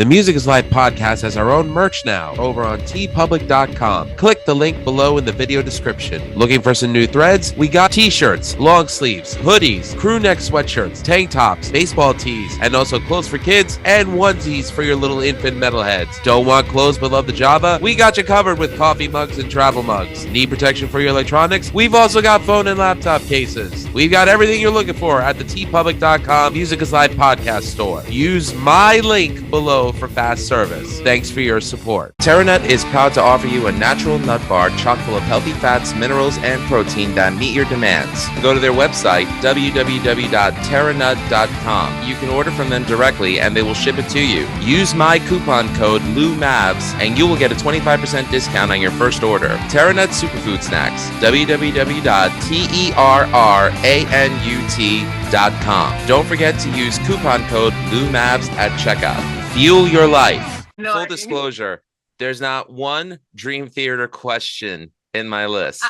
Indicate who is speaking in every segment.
Speaker 1: The Music is Life podcast has our own merch now over on tpublic.com. Click the link below in the video description. Looking for some new threads? We got t-shirts, long sleeves, hoodies, crew neck sweatshirts, tank tops, baseball tees, and also clothes for kids and onesies for your little infant metalheads. Don't want clothes but love the Java? We got you covered with coffee mugs and travel mugs. Need protection for your electronics? We've also got phone and laptop cases. We've got everything you're looking for at the tpublic.com Music is Life podcast store. Use my link below for fast service. Thanks for your support. TerraNut is proud to offer you a natural nut bar chock full of healthy fats, minerals, and protein that meet your demands. Go to their website, www.terranut.com. You can order from them directly and they will ship it to you. Use my coupon code LUMAVS and you will get a 25% discount on your first order. TerraNut Superfood Snacks, www.terranut.com. Don't forget to use coupon code LUMAVS at checkout. Fuel your life. Full disclosure, there's not one Dream Theater question in my list.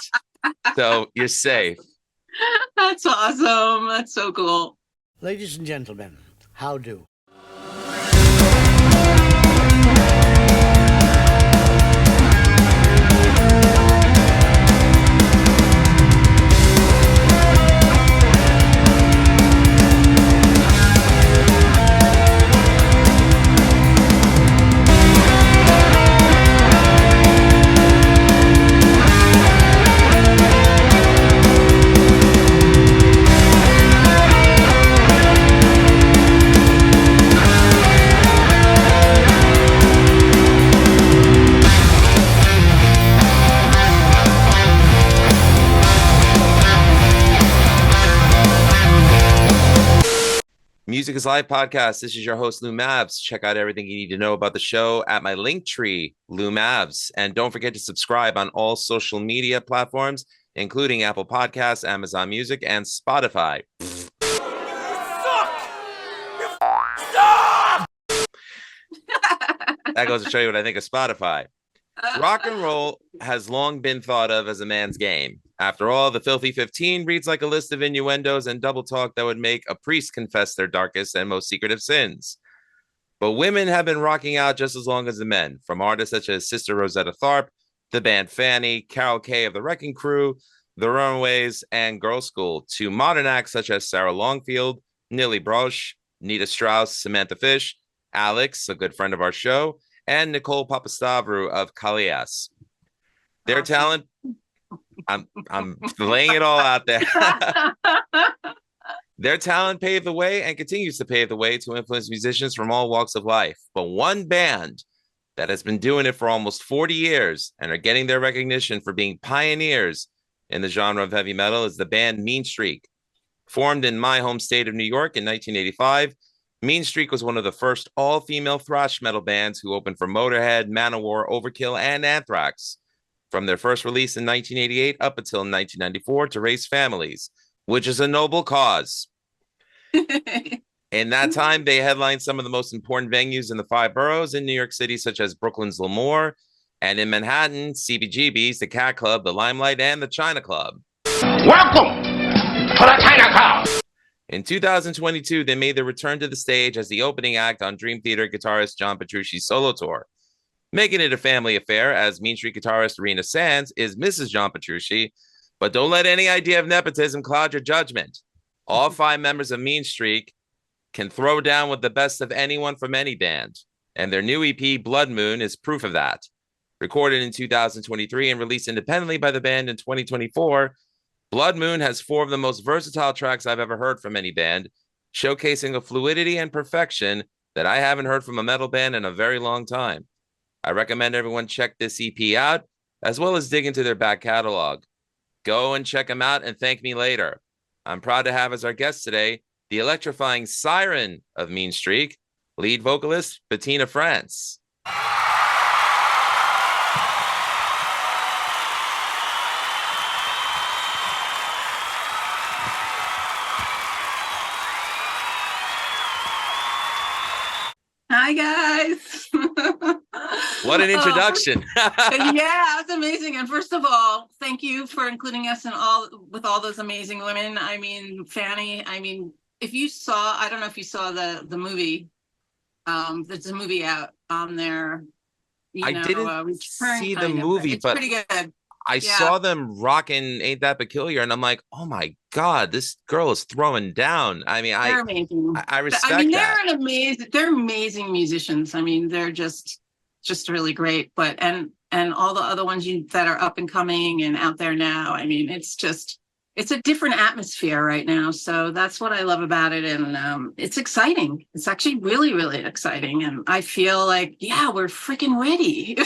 Speaker 1: So you're safe.
Speaker 2: That's awesome. That's so cool.
Speaker 3: Ladies and gentlemen, how do?
Speaker 1: Music is Live podcast. This is your host, Lou Mavs. Check out everything you need to know about the show at my link tree, Lou Mavs. And don't forget to subscribe on all social media platforms, including Apple Podcasts, Amazon Music, and Spotify. That goes to show you what I think of Spotify. Rock and roll has long been thought of as a man's game. After all, the Filthy 15 reads like a list of innuendos and double talk that would make a priest confess their darkest and most secretive sins. But women have been rocking out just as long as the men, from artists such as Sister Rosetta Tharpe, the band Fanny, Carol Kay of the Wrecking Crew, the Runaways, and Girl School, to modern acts such as Sarah Longfield, Nilly Brosh, Nita Strauss, Samantha Fish, Alex, a good friend of our show, and Nicole Papastavru of Kalias. Their talent, I'm laying it all out there. Their talent paved the way and continues to pave the way to influence musicians from all walks of life. But one band that has been doing it for almost 40 years and are getting their recognition for being pioneers in the genre of heavy metal is the band Meanstreak. Formed in my home state of New York in 1985, Meanstreak was one of the first all-female thrash metal bands who opened for Motorhead, Manowar, Overkill, and Anthrax. From their first release in 1988 up until 1994 to raise families, which is a noble cause. In that time, they headlined some of the most important venues in the 5 boroughs in New York City, such as Brooklyn's Lemoore, and in Manhattan, CBGB's, the Cat Club, the Limelight, and the China Club.
Speaker 4: Welcome to the China Club!
Speaker 1: In 2022, they made their return to the stage as the opening act on Dream Theater guitarist John Petrucci's solo tour. Making it a family affair, as Meanstreak guitarist Rena Sands is Mrs. John Petrucci, but don't let any idea of nepotism cloud your judgment. All 5 members of Meanstreak can throw down with the best of anyone from any band, and their new EP, Blood Moon, is proof of that. Recorded in 2023 and released independently by the band in 2024, Blood Moon has 4 of the most versatile tracks I've ever heard from any band, showcasing a fluidity and perfection that I haven't heard from a metal band in a very long time. I recommend everyone check this EP out, as well as dig into their back catalog. Go and check them out and thank me later. I'm proud to have as our guest today, the electrifying siren of Meanstreak, lead vocalist Bettina France.
Speaker 2: Hi guys.
Speaker 1: What an introduction.
Speaker 2: Yeah, it's amazing. And first of all, thank you for including us in with all those amazing women. I mean, Fanny, if you saw, I don't know if you saw the movie There's a movie out on there.
Speaker 1: I didn't see the
Speaker 2: kind of,
Speaker 1: movie,
Speaker 2: it's
Speaker 1: but
Speaker 2: pretty good.
Speaker 1: I saw them rocking "Ain't That Peculiar," and I'm like, oh my god, this girl is throwing down. I mean,
Speaker 2: They're amazing.
Speaker 1: I respect
Speaker 2: I mean,
Speaker 1: that.
Speaker 2: they're amazing musicians. I mean, they're just really great. But and all the other ones that are up and coming and out there now. I mean, it's a different atmosphere right now. So that's what I love about it. And it's exciting. It's actually really, really exciting. And I feel like, yeah, we're freaking ready.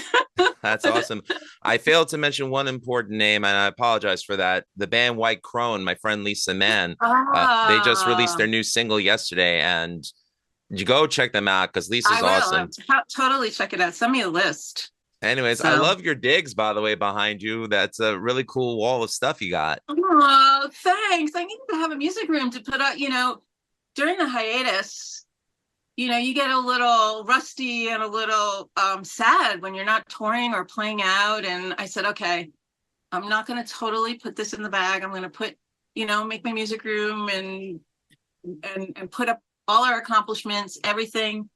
Speaker 1: That's awesome. I failed to mention one important name, and I apologize for that. The band White Crone, my friend Lisa Mann, they just released their new single yesterday, and you go check them out because Lisa's awesome.
Speaker 2: Totally check it out. Send me a list.
Speaker 1: Anyways, I love your digs, by the way, behind you. That's a really cool wall of stuff you got.
Speaker 2: Oh, thanks. I need to have a music room to put up, during the hiatus, you get a little rusty and a little sad when you're not touring or playing out. And I said, okay, I'm not going to totally put this in the bag. I'm going to put, make my music room and put up all our accomplishments, everything,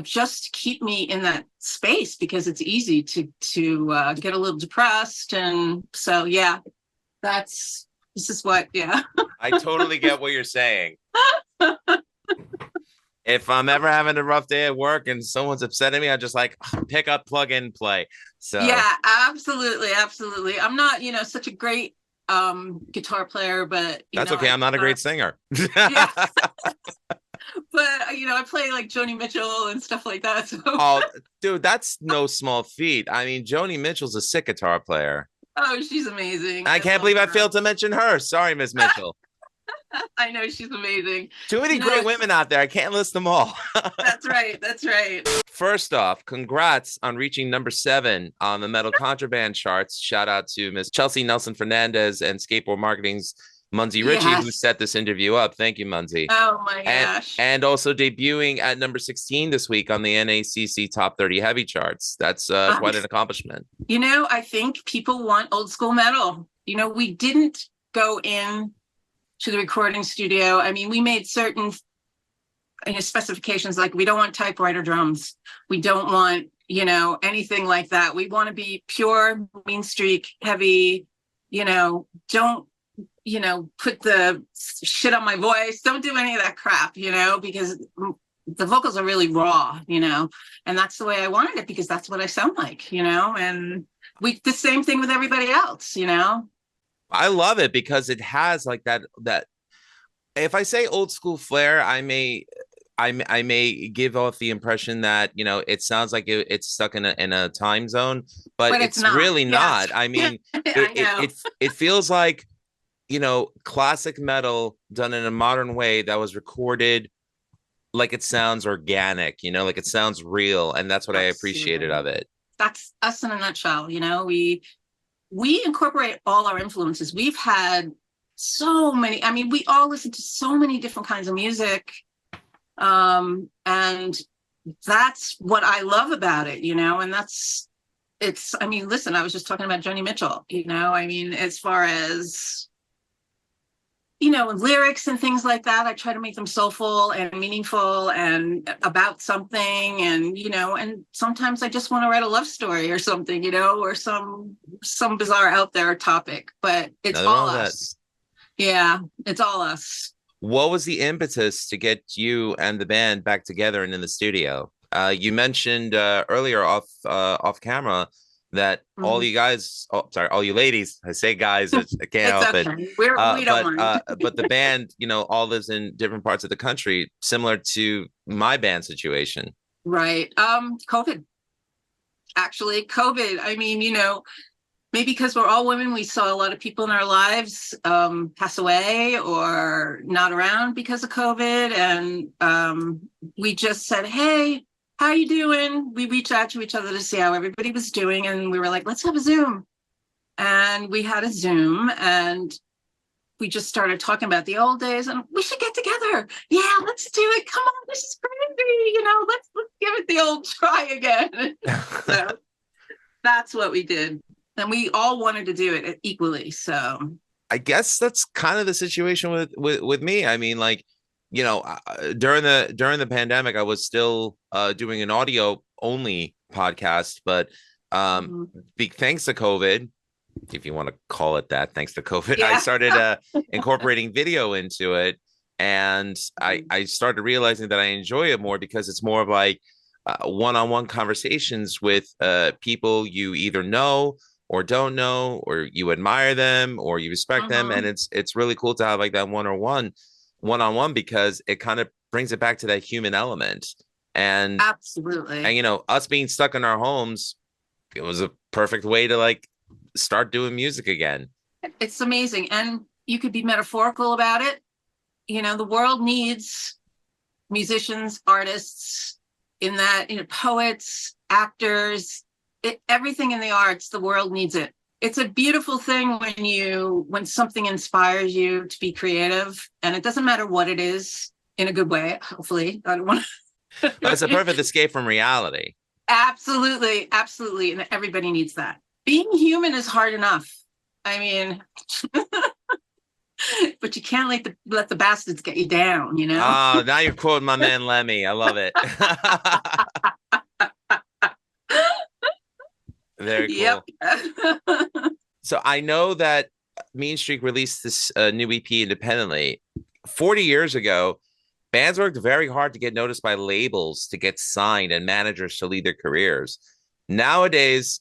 Speaker 2: just to keep me in that space, because it's easy to get a little depressed. And so, yeah, this is what.
Speaker 1: I totally get what you're saying. If I'm ever having a rough day at work and someone's upsetting me, I just pick up, plug in, play. So
Speaker 2: yeah, absolutely. I'm not, such a great guitar player, but
Speaker 1: that's okay. I'm not a great singer.
Speaker 2: Yeah. But I play like Joni Mitchell and stuff like that. So.
Speaker 1: Oh, dude, that's no small feat. I mean, Joni Mitchell's a sick guitar player.
Speaker 2: Oh, she's amazing.
Speaker 1: I can't believe I failed to mention her. Sorry, Miss Mitchell.
Speaker 2: I know, she's amazing.
Speaker 1: Too many great women out there. I can't list them all.
Speaker 2: That's right.
Speaker 1: First off, congrats on reaching number 7 on the Metal Contraband charts. Shout out to Miss Chelsea Nelson Fernandez and Skateboard Marketing's Munsey Ricci, who set this interview up. Thank you, Munsey.
Speaker 2: Oh my gosh.
Speaker 1: And also debuting at number 16 this week on the NACC Top 30 Heavy charts. That's quite an accomplishment.
Speaker 2: I think people want old school metal. We didn't go in to the recording studio. I mean, we made certain specifications, like we don't want typewriter drums. We don't want, anything like that. We want to be pure Meanstreak heavy, don't put the shit on my voice. Don't do any of that crap, because the vocals are really raw, and that's the way I wanted it, because that's what I sound like, and the same thing with everybody else,
Speaker 1: I love it because it has like that if I say old school flair, I may give off the impression that, it sounds like it's stuck in a time zone, but it's not. Really not. I mean, it feels like, classic metal done in a modern way that was recorded like it sounds organic, like it sounds real. And that's what I appreciated of it.
Speaker 2: That's us in a nutshell. We incorporate all our influences. We've had so many, we all listen to so many different kinds of music. And that's what I love about it, and listen, I was just talking about Joni Mitchell, as far as, lyrics and things like that, I try to make them soulful and meaningful and about something. And, and sometimes I just want to write a love story or something, or some bizarre out there topic, but it's all us. Yeah, it's all us.
Speaker 1: What was the impetus to get you and the band back together and in the studio? You mentioned earlier off camera that all you guys, all you ladies, I say guys, I can't help
Speaker 2: okay.
Speaker 1: it.
Speaker 2: We don't mind.
Speaker 1: But the band, all lives in different parts of the country, similar to my band situation.
Speaker 2: Right. COVID. Actually, COVID. Maybe because we're all women, we saw a lot of people in our lives pass away or not around because of COVID. And we just said, hey, how are you doing? We reached out to each other to see how everybody was doing. And we were like, let's have a Zoom. And we had a Zoom and we just started talking about the old days and we should get together. Yeah, let's do it. Come on, this is crazy. Let's give it the old try again. So that's what we did. And we all wanted to do it equally. So
Speaker 1: I guess that's kind of the situation with me. during the pandemic, I was still doing an audio only podcast, but big thanks to COVID, if you want to call it that, thanks to COVID, I started incorporating video into it, and I started realizing that I enjoy it more because it's more of like one-on-one conversations with people you either know or don't know, or you admire them or you respect them, and it's really cool to have like that one-on-one because it kind of brings it back to that human element. And
Speaker 2: absolutely,
Speaker 1: and us being stuck in our homes, it was a perfect way to like start doing music again.
Speaker 2: It's amazing. And you could be metaphorical about it. The world needs musicians, artists, in that, poets, actors, everything in the arts, the world needs it. It's a beautiful thing when something inspires you to be creative, and it doesn't matter what it is, in a good way, hopefully. I don't want to.
Speaker 1: It's a perfect escape from reality.
Speaker 2: Absolutely. Absolutely. And everybody needs that. Being human is hard enough. I mean, but you can't let the bastards get you down,
Speaker 1: Oh, now you're quoting my man Lemmy. I love it. Very cool. Yep. So I know that Meanstreak released this new EP independently. 40 years ago, bands worked very hard to get noticed by labels, to get signed, and managers to lead their careers. Nowadays,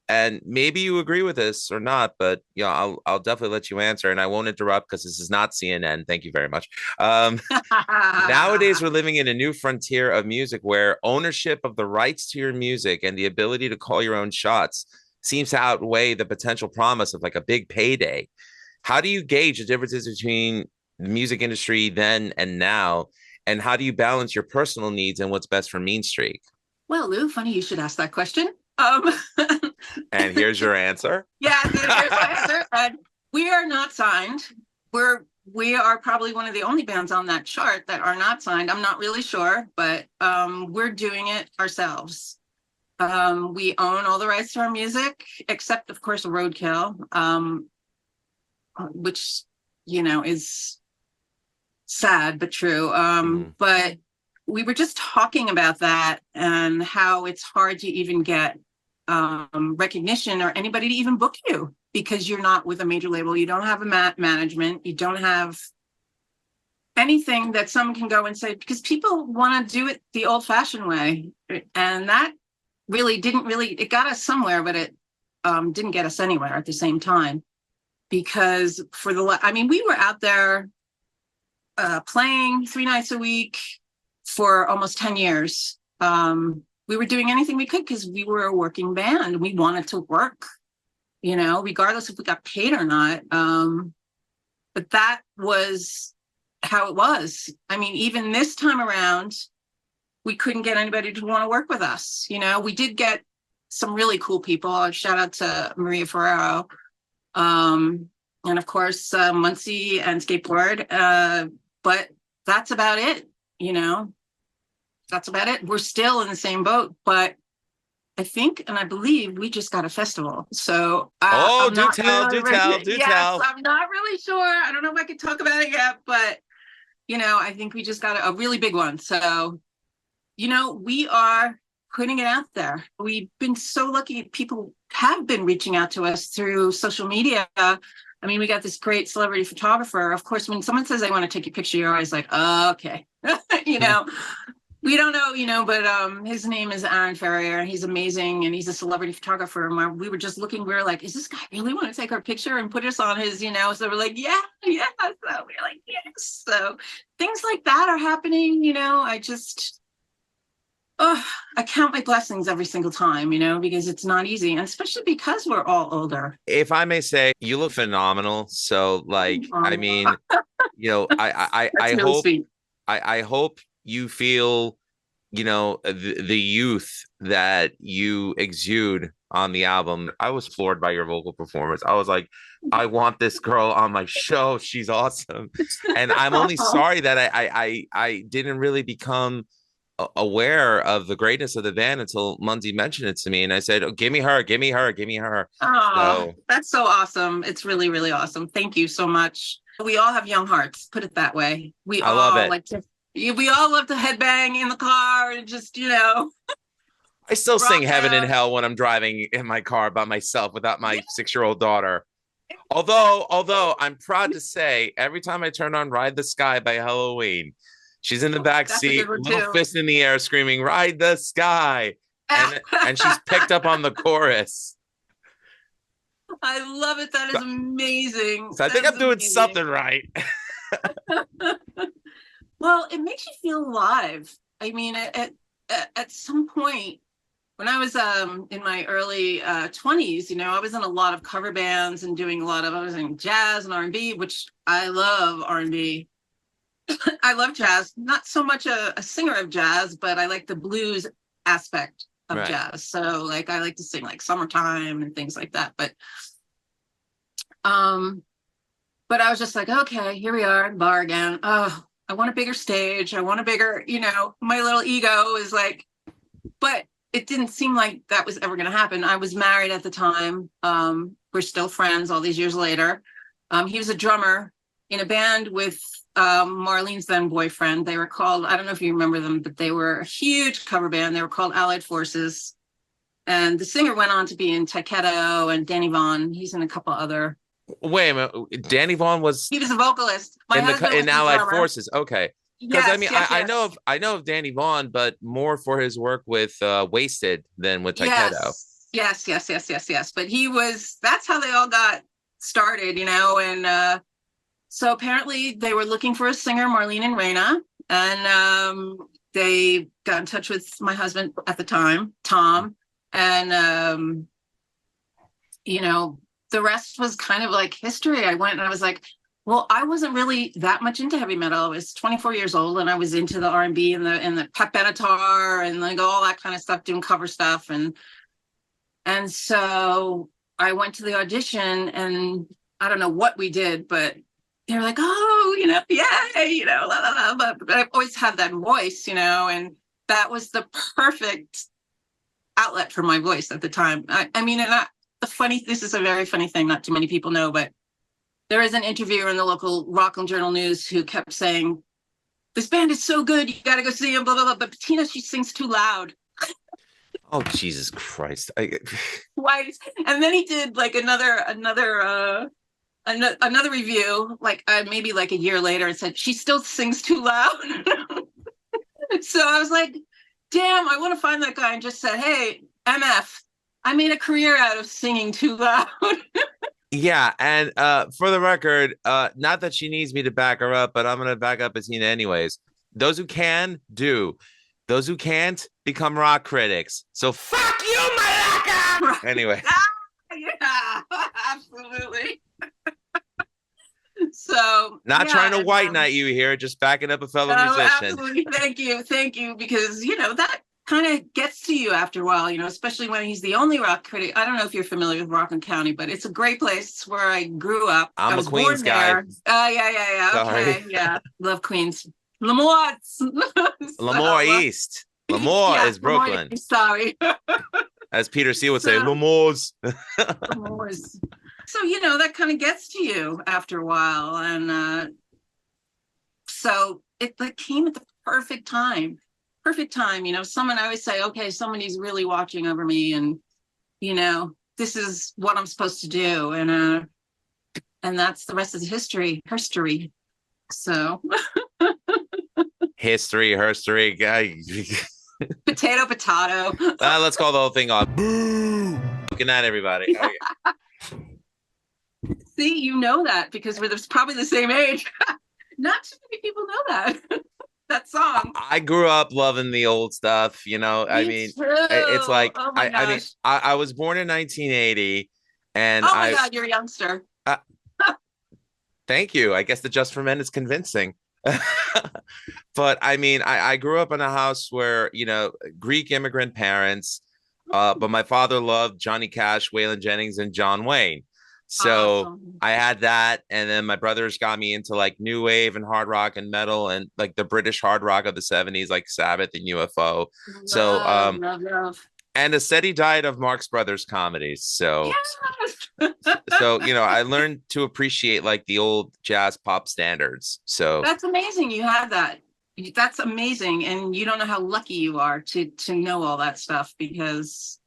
Speaker 1: and maybe you agree with this or not, but I'll definitely let you answer, and I won't interrupt because this is not CNN. Thank you very much. Nowadays, we're living in a new frontier of music where ownership of the rights to your music and the ability to call your own shots seems to outweigh the potential promise of like a big payday. How do you gauge the differences between the music industry then and now, and how do you balance your personal needs and what's best for Meanstreak?
Speaker 2: Well, Lou, funny you should ask that question.
Speaker 1: And here's your answer.
Speaker 2: Yeah, here's my answer. And we are not signed. We are probably one of the only bands on that chart that are not signed. I'm not really sure, but we're doing it ourselves. We own all the rights to our music, except of course Roadkill, which is sad but true. But we were just talking about that and how it's hard to even get recognition or anybody to even book you because you're not with a major label. You don't have a management. You don't have anything that someone can go and say, because people want to do it the old fashioned way. And that it got us somewhere, but it didn't get us anywhere at the same time. Because we were out there playing 3 nights a week for almost 10 years. We were doing anything we could because we were a working band. We wanted to work, regardless if we got paid or not. But that was how it was. I mean, even this time around, we couldn't get anybody to want to work with us. We did get some really cool people. Shout out to Maria Ferrero. And of course, Munsey and Skateboard. But that's about it, That's about it. We're still in the same boat, but I think and I believe we just got a festival. So
Speaker 1: do tell.
Speaker 2: I'm not really sure. I don't know if I could talk about it yet, but I think we just got a really big one. So, we are putting it out there. We've been so lucky. People have been reaching out to us through social media. We got this great celebrity photographer. Of course, when someone says they want to take your picture, you're always like, oh, okay. We don't know, but his name is Aaron Ferrier. He's amazing, and he's a celebrity photographer. And we were just looking, we were like, is this guy really want to take our picture and put us on his, So we're like, yeah. So we're like, yes. So things like that are happening, I count my blessings every single time, because it's not easy, and especially because we're all older.
Speaker 1: If I may say, you look phenomenal. So I hope, sweet. I hope you feel, the youth that you exude on the album. I was floored by your vocal performance. I was like, I want this girl on my show. She's awesome. And I'm only sorry that I didn't really become aware of the greatness of the band until Munsey mentioned it to me, and I said, oh, give me her.
Speaker 2: Oh, that's so awesome. It's really, really awesome. Thank you so much. We all have young hearts, put it that way. We
Speaker 1: I
Speaker 2: all
Speaker 1: love it.
Speaker 2: like to, we all love to headbang in the car and just,
Speaker 1: I still sing
Speaker 2: rock
Speaker 1: Heaven and
Speaker 2: out.
Speaker 1: Hell when I'm driving in my car by myself without my 6-year-old daughter. Although I'm proud to say, every time I turn on Ride the Sky by Halloween, she's in the back
Speaker 2: That's a
Speaker 1: seat,
Speaker 2: good one,
Speaker 1: little
Speaker 2: too.
Speaker 1: fist in the air, screaming, "Ride the Sky." And she's picked up on the chorus.
Speaker 2: I love it. That is amazing.
Speaker 1: So I think
Speaker 2: That
Speaker 1: I'm
Speaker 2: is
Speaker 1: doing
Speaker 2: amazing.
Speaker 1: something right.
Speaker 2: Well, it makes you feel alive. I mean, at some point when I was in my early 20s, I was in a lot of cover bands and doing I was in jazz and R&B, which I love R&B. I love jazz, not so much a singer of jazz, but I like the blues aspect of
Speaker 1: Right.
Speaker 2: jazz. So like I like to sing like Summertime and things like that. But I was just like, okay, here we are in the bar again. Oh, I want a bigger stage. I want a bigger, my little ego is like, but it didn't seem like that was ever going to happen. I was married at the time. We're still friends all these years later. He was a drummer in a band with Marlene's then boyfriend. They were called, I don't know if you remember them, but they were a huge cover band. They were called Allied Forces. And the singer went on to be in Taiketo and Danny Vaughn. He's in a couple other.
Speaker 1: Wait a minute. Danny Vaughn was
Speaker 2: He was a vocalist. My husband was
Speaker 1: in
Speaker 2: the
Speaker 1: Allied
Speaker 2: drummer.
Speaker 1: Forces. Okay. Because
Speaker 2: Yes,
Speaker 1: I mean,
Speaker 2: yes,
Speaker 1: I
Speaker 2: yes.
Speaker 1: know of Danny Vaughn, but more for his work with Wasted than with Taiketo.
Speaker 2: Yes. But that's how they all got started, and so apparently they were looking for a singer, Marlene and Raina, and they got in touch with my husband at the time, Tom, and the rest was kind of like history. I went and I was like, well, I wasn't really that much into heavy metal. I was 24 years old and I was into the R&B and the Pat Benatar and like all that kind of stuff, doing cover stuff. And so I went to the audition and I don't know what we did, but they were like, oh, yay, la, la, la. But I've always had that voice, and that was the perfect outlet for my voice at the time. I mean, this is a very funny thing, not too many people know, but there is an interviewer in the local Rockland Journal News who kept saying, this band is so good, you got to go see them, blah, blah, blah. But Bettina, she sings too loud.
Speaker 1: Oh, Jesus Christ.
Speaker 2: Twice. And then he did like another review, like maybe like a year later, and said, she still sings too loud. So I was like, damn, I want to find that guy and just say, hey, MF, I made a career out of singing too loud.
Speaker 1: Yeah, and for the record, not that she needs me to back her up, but I'm going to back up Bettina anyways. Those who can, do. Those who can't, become rock critics. So fuck you, Malaka! Anyway.
Speaker 2: Yeah, absolutely. So
Speaker 1: Not trying to white knight you here, just backing up a fellow musician.
Speaker 2: Absolutely. Thank you, because that kind of gets to you after a while, especially when he's the only rock critic. I don't know if you're familiar with Rockland County, but it's a great place where I grew up. I
Speaker 1: I'm a
Speaker 2: was
Speaker 1: Queens
Speaker 2: born
Speaker 1: guy.
Speaker 2: there. Yeah.
Speaker 1: Sorry.
Speaker 2: Okay, yeah, love Queens. Lemoore.
Speaker 1: Lemoore East. Lemoore is Brooklyn.
Speaker 2: Lemoore, sorry.
Speaker 1: As Peter C would say, Lemoore's.
Speaker 2: Lemoores. So, that kind of gets to you after a while. And so it came at the perfect time. Someone, I always say, okay, somebody's really watching over me and, this is what I'm supposed to do. And that's the rest of the history. So.
Speaker 1: History, guy.
Speaker 2: Potato.
Speaker 1: Let's call the whole thing off. Boo! Good night, everybody. Okay.
Speaker 2: See, that because we're probably the same age. Not too many people know that. That song.
Speaker 1: I grew up loving the old stuff,
Speaker 2: Me too.
Speaker 1: It's like,
Speaker 2: oh my gosh.
Speaker 1: I was born in 1980 and
Speaker 2: oh my God, you're a youngster.
Speaker 1: Thank you. I guess the Just for Men is convincing. But I mean, I grew up in a house where, Greek immigrant parents, but my father loved Johnny Cash, Waylon Jennings, and John Wayne. So
Speaker 2: Awesome.
Speaker 1: I had that. And then my brothers got me into like new wave and hard rock and metal and like the British hard rock of the 70s, like Sabbath and UFO.
Speaker 2: Love.
Speaker 1: And a steady diet of Marx Brothers comedies. So
Speaker 2: Yes.
Speaker 1: So, I learned to appreciate like the old jazz pop standards. So
Speaker 2: That's amazing. You have that. That's amazing. And you don't know how lucky you are to know all that stuff, because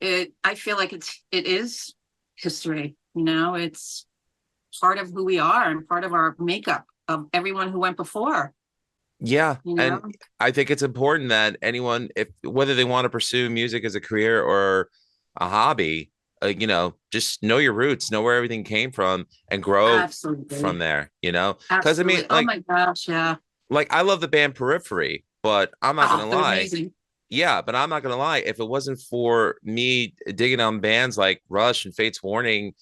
Speaker 2: I feel like it is history. It's part of who we are and part of our makeup of everyone who went before.
Speaker 1: yeah. And I think it's important that anyone, whether they want to pursue music as a career or a hobby, just know your roots, know where everything came from, and grow
Speaker 2: Absolutely.
Speaker 1: from there, because I mean,
Speaker 2: oh my gosh, yeah.
Speaker 1: Like I love the band Periphery, but I'm not gonna
Speaker 2: They're
Speaker 1: lie.
Speaker 2: amazing.
Speaker 1: Yeah, but I'm not gonna lie. If it wasn't for me digging on bands like Rush and Fates Warning,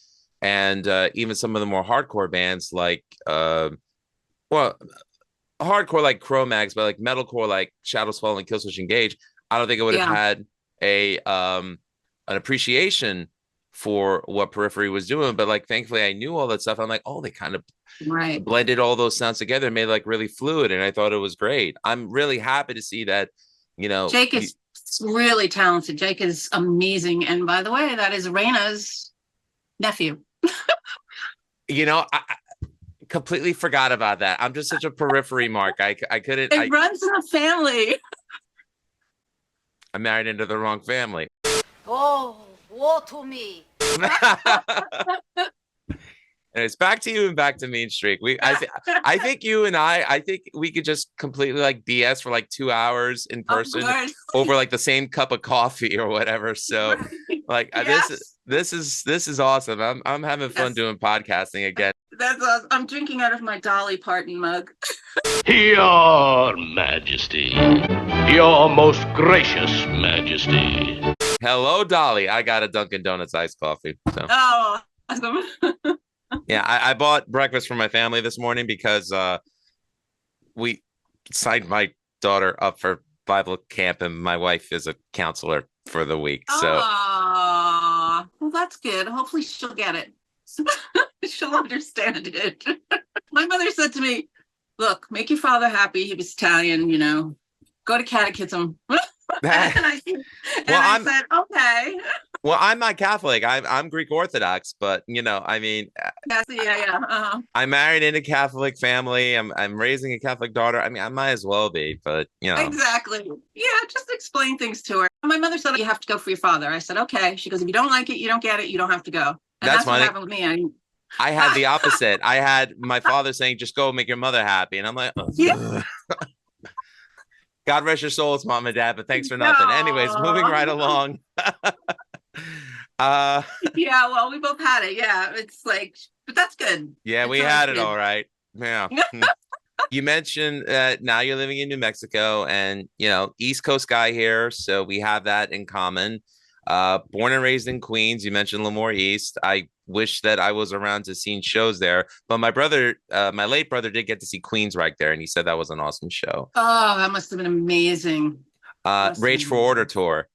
Speaker 1: and even some of the more hardcore bands like well, hardcore like Cro-Mags, but like metalcore like Shadows Fall and Killswitch Engage, I don't think I would have had an appreciation for what Periphery was doing. But like thankfully I knew all that stuff. I'm like, oh, they kind of blended all those sounds together and made it like really fluid, and I thought it was great. I'm really happy to see that.
Speaker 2: Jake is really talented. Jake is amazing. And by the way, that is Raina's nephew.
Speaker 1: I completely forgot about that. I'm just such a Periphery mark. I couldn't.
Speaker 2: It runs in the family.
Speaker 1: I married into the wrong family.
Speaker 5: Oh, woe to me.
Speaker 1: Anyways, back to you and back to Meanstreak. I think you and I think we could just completely like BS for like 2 hours in person over like the same cup of coffee or whatever. So like this is awesome. I'm having fun doing podcasting again.
Speaker 2: That's awesome. I'm drinking out of my Dolly Parton mug.
Speaker 4: Your Majesty, your most gracious Majesty.
Speaker 1: Hello, Dolly. I got a Dunkin' Donuts iced coffee. So.
Speaker 2: Oh, awesome.
Speaker 1: Yeah, I bought breakfast for my family this morning because we signed my daughter up for Bible camp, and my wife is a counselor for the week. So,
Speaker 2: well, that's good. Hopefully, she'll get it. She'll understand it. My mother said to me, "Look, make your father happy. He was Italian, Go to catechism." I said, okay.
Speaker 1: Well, I'm not Catholic. I'm Greek Orthodox, but I mean,
Speaker 2: yes, yeah.
Speaker 1: I'm married in a Catholic family. I'm raising a Catholic daughter. I mean, I might as well be, but
Speaker 2: exactly. Yeah, just explain things to her. My mother said you have to go for your father. I said, okay. She goes, if you don't like it, you don't get it. You don't have to go. And that's what happened with me.
Speaker 1: I had the opposite. I had my father saying, just go make your mother happy, and I'm like, oh.
Speaker 2: Yeah.
Speaker 1: God rest your souls, mom and dad, but thanks for nothing. Anyways, moving right along.
Speaker 2: Yeah, well, we both had it. Yeah, it's like, but that's good.
Speaker 1: Yeah, we had it all right. Yeah. You mentioned now you're living in New Mexico, and East Coast guy here, so we have that in common. Born and raised in Queens. You mentioned Lemoore East. I wish that I was around to seeing shows there, but my brother, my late brother, did get to see Queensryche there, and he said that was an awesome show.
Speaker 2: Oh, that must have been amazing.
Speaker 1: Rage for Order tour.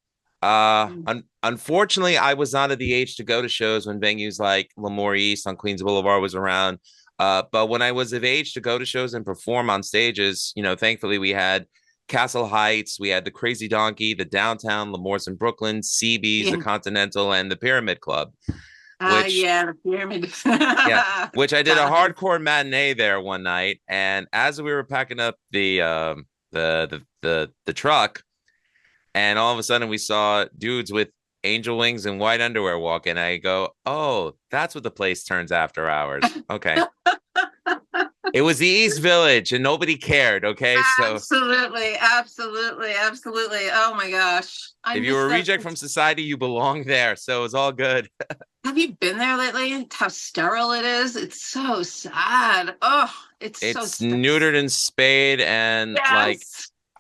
Speaker 1: Unfortunately, I was not at the age to go to shows when venues like Lemoore East on Queens Boulevard was around. But when I was of age to go to shows and perform on stages, thankfully we had Castle Heights, we had the Crazy Donkey, the Downtown, Lemoore's in Brooklyn, CB's, the Continental, and the Pyramid Club.
Speaker 2: The Pyramid.
Speaker 1: Which I did a hardcore matinee there one night, and as we were packing up the truck, and all of a sudden we saw dudes with angel wings and white underwear walking. I go, oh, that's what the place turns after hours. Okay. It was the East Village and nobody cared. Okay.
Speaker 2: Absolutely. Oh my gosh.
Speaker 1: If you were a reject from society, you belong there. So it's all good.
Speaker 2: Have you been there lately? How sterile it is. It's so sad. Oh, it's so
Speaker 1: neutered and spayed, and like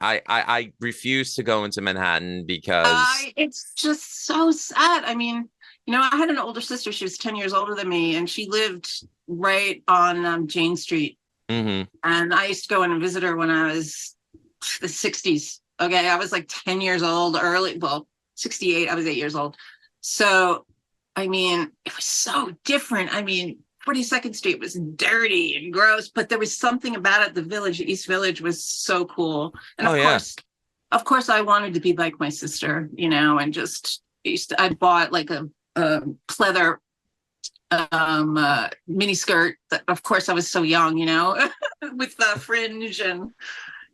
Speaker 1: I refuse to go into Manhattan because
Speaker 2: it's just so sad. I mean, I had an older sister. She was 10 years older than me, and she lived right on Jane Street.
Speaker 1: Mm-hmm.
Speaker 2: And I used to go and visit her when I was the 60s. Okay, I was like 10 years old, 68. I was 8 years old. So, I mean, it was so different. I mean, 42nd Street was dirty and gross, but there was something about it. The East Village was so cool. And of course, I wanted to be like my sister, and just I bought like a pleather mini skirt. Of course, I was so young, with the fringe, and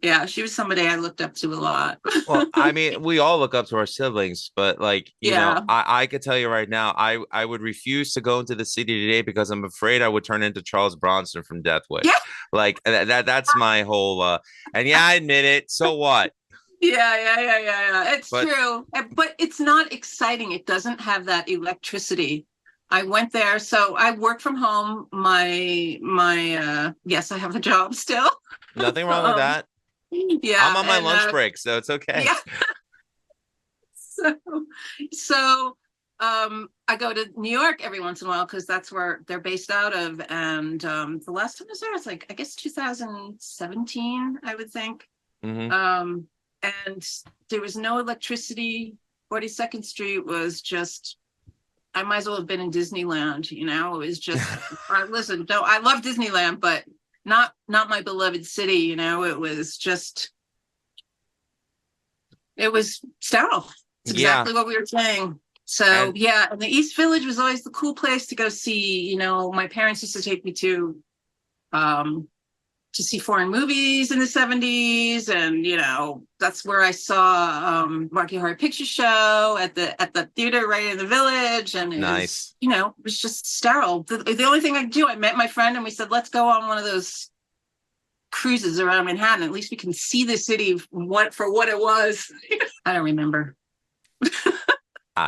Speaker 2: yeah, she was somebody I looked up to a lot.
Speaker 1: Well, I mean, we all look up to our siblings, but like,
Speaker 2: Yeah.
Speaker 1: I could tell you right now, I would refuse to go into the city today because I'm afraid I would turn into Charles Bronson from Death Wish.
Speaker 2: Yeah.
Speaker 1: Like that's my whole and yeah, I admit it. So what?
Speaker 2: Yeah. It's true, but it's not exciting. It doesn't have that electricity. I went there, so I work from home. My yes, I have a job still.
Speaker 1: Nothing wrong with that.
Speaker 2: Yeah,
Speaker 1: I'm on my lunch break, so it's okay.
Speaker 2: Yeah. So I go to New York every once in a while because that's where they're based out of. And the last time I was there was like, I guess 2017, I would think.
Speaker 1: Mm-hmm.
Speaker 2: And there was no electricity. 42nd Street was just, I might as well have been in Disneyland, It was just, listen, no, I love Disneyland, but not my beloved city, It was just, it was sterile. It's exactly what we were saying. So yeah, and the East Village was always the cool place to go see. My parents used to take me to see foreign movies in the 70s, and that's where I saw Rocky Horror Picture Show at the theater right in the Village, and it
Speaker 1: nice.
Speaker 2: It was just sterile. The only thing I could do, I met my friend and we said, let's go on one of those cruises around Manhattan. At least we can see the city for what it was. I don't remember.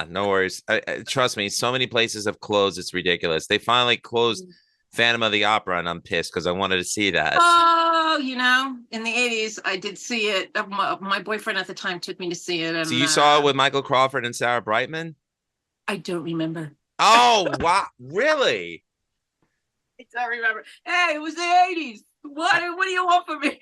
Speaker 1: No worries. Trust me, so many places have closed. It's ridiculous. They finally closed Phantom of the Opera, and I'm pissed because I wanted to see that.
Speaker 2: Oh, in the 80s, I did see it. My boyfriend at the time took me to see it. And,
Speaker 1: so you saw it with Michael Crawford and Sarah Brightman?
Speaker 2: I don't remember.
Speaker 1: Oh, wow. Really?
Speaker 2: I don't remember. Hey, it was the 80s. What do you want from me?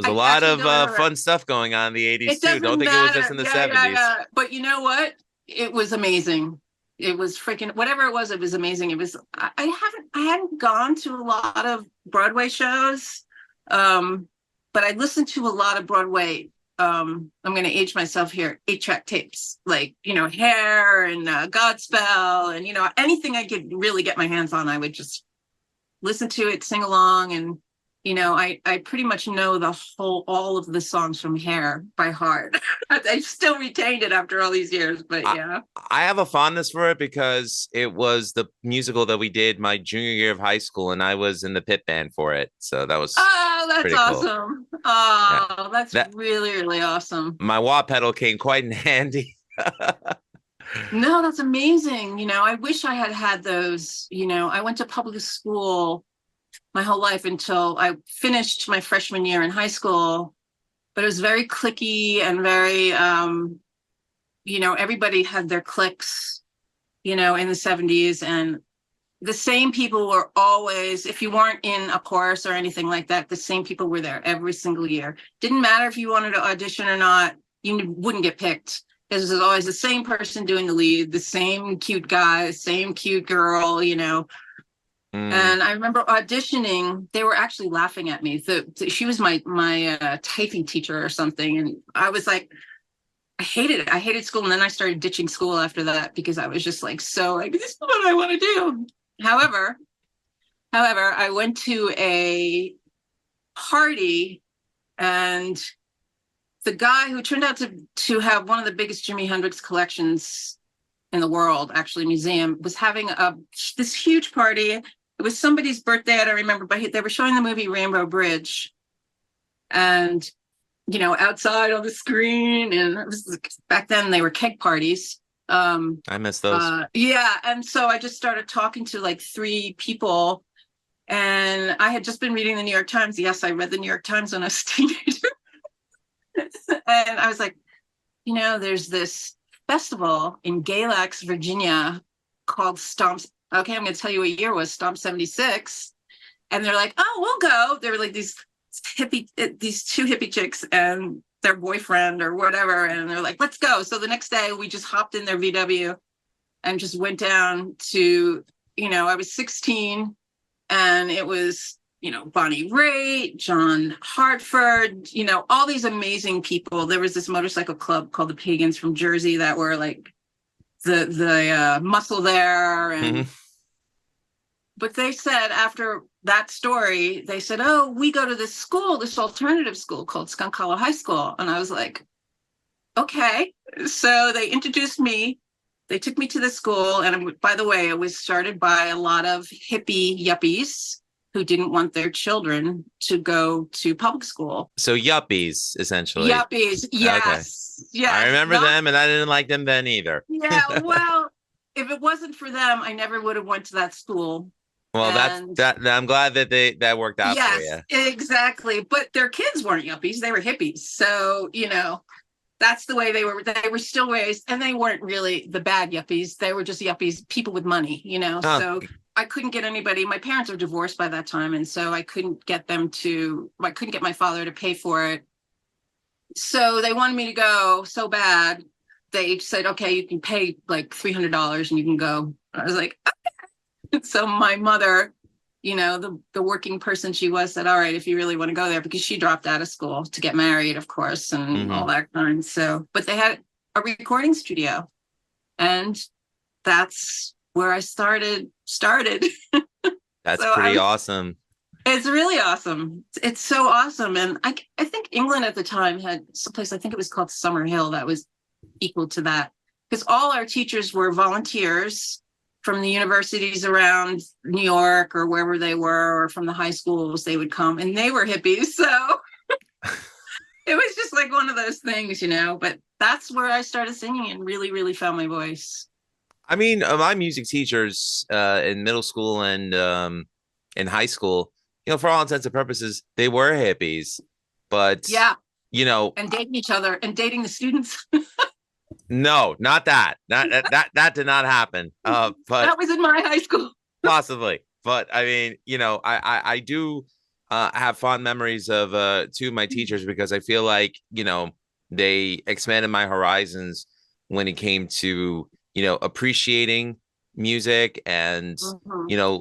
Speaker 1: There's a lot of fun stuff going on in the 80s too. Don't think it was just in the 70s.
Speaker 2: Yeah. But you know what? It was amazing. It was freaking whatever it was amazing. It was I hadn't gone to a lot of Broadway shows. But I listened to a lot of Broadway. I'm gonna age myself here, 8-track tapes, like Hair and Godspell, and anything I could really get my hands on, I would just listen to it, sing along, and I pretty much know all of the songs from Hair by heart. I still retained it after all these years, but yeah.
Speaker 1: I have a fondness for it because it was the musical that we did my junior year of high school, and I was in the pit band for it. So that was
Speaker 2: that's awesome.
Speaker 1: Cool.
Speaker 2: Oh, yeah. That's really, really awesome.
Speaker 1: My wah pedal came quite in handy.
Speaker 2: No, that's amazing. I wish I had those. I went to public school my whole life until I finished my freshman year in high school, but it was very cliquey and very, everybody had their cliques, in the 70s, and the same people were always, if you weren't in a chorus or anything like that, the same people were there every single year. Didn't matter if you wanted to audition or not, you wouldn't get picked. It was always the same person doing the lead, the same cute guy, the same cute girl, And I remember auditioning, they were actually laughing at me. She was my typing teacher or something. And I was like, I hated it. I hated school. And then I started ditching school after that because I was just this is what I want to do. However, I went to a party, and the guy who turned out to have one of the biggest Jimi Hendrix collections in the world, actually museum, was having this huge party. It was somebody's birthday, I don't remember, but they were showing the movie Rainbow Bridge. And, outside on the screen, and it was, back then they were keg parties.
Speaker 1: I miss those.
Speaker 2: Yeah. And so I just started talking to 3 people, and I had just been reading the New York Times. Yes, I read the New York Times when I was a teenager. And I was like, there's this festival in Galax, Virginia called Stomp. Okay, I'm going to tell you what year it was, Stomp 76. And they're like, oh, we'll go. They were like these 2 hippie chicks and their boyfriend or whatever. And they're like, let's go. So the next day we just hopped in their VW and just went down to, I was 16, and it was, Bonnie Raitt, John Hartford, all these amazing people. There was this motorcycle club called the Pagans from Jersey that were the muscle there. And
Speaker 1: Mhm.
Speaker 2: but they said after that story, they said, "Oh, we go to this school, this alternative school called Skunk Hollow High School," and I was like, "Okay." So they introduced me. They took me to the school, and by the way, it was started by a lot of hippie yuppies who didn't want their children to go to public school.
Speaker 1: So yuppies, essentially.
Speaker 2: Yuppies, yes, yes.
Speaker 1: I remember
Speaker 2: Not-
Speaker 1: them, and I didn't like them then either.
Speaker 2: Yeah, well, if it wasn't for them, I never would have went to that school.
Speaker 1: Well,
Speaker 2: And-
Speaker 1: I'm glad that that worked out for you.
Speaker 2: Yes, exactly. But their kids weren't yuppies; they were hippies. So that's the way they were. They were still raised, and they weren't really the bad yuppies. They were just yuppies, people with money.
Speaker 1: Huh.
Speaker 2: So I couldn't get anybody. My parents were divorced by that time, and so I couldn't get I couldn't get my father to pay for it. So they wanted me to go so bad. They said, "Okay, you can pay like $300 and you can go." I was like, so my mother, the working person she was, said, "All right, if you really want to go there," because she dropped out of school to get married, of course, and all that kind. So, but they had a recording studio, and that's where I started.
Speaker 1: That's
Speaker 2: So
Speaker 1: pretty awesome.
Speaker 2: It's really awesome. It's so awesome. And I think England at the time had someplace, I think it was called Summer Hill, that was equal to that, because all our teachers were volunteers from the universities around New York or wherever they were, or from the high schools. They would come, and they were hippies. So it was just like one of those things, but that's where I started singing and really, really found my voice.
Speaker 1: I mean, my music teachers in middle school and in high school, for all intents and purposes, they were hippies, but
Speaker 2: Yeah.
Speaker 1: and
Speaker 2: dating each other and dating the students.
Speaker 1: no, not that. That did not happen. But
Speaker 2: That was in my high school.
Speaker 1: possibly. But I mean, I do have fond memories of two of my teachers, because I feel like, they expanded my horizons when it came to, appreciating music and,